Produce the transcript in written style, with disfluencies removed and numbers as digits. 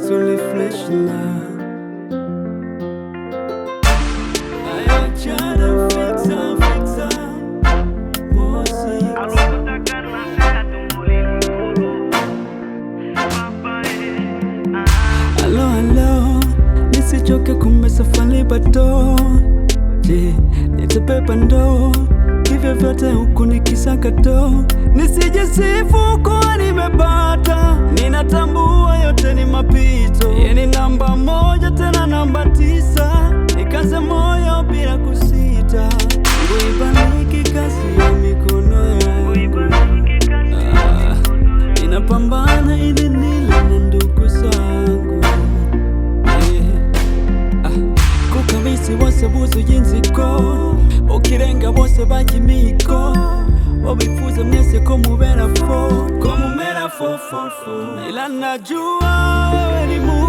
to refresh now. Hello, nisichoke kumbe safari bado. Je, nitebeba ndoo hivyo vyote huku nikisaka do. Nisijisifu kuwa nimepata, ninatambua yote ni mapito. Yeni namba moja tena namba 9, nikaze moyo bila kusita. Ibariki kazi ya mikono yangu, ninapambana ili nile na ndugu zangu. Kukabisi bose buzu y'inziko, ukirenga bose bajimiko. Wabifuza mwese ko mubera fo, ila najua wewe ni Mungu.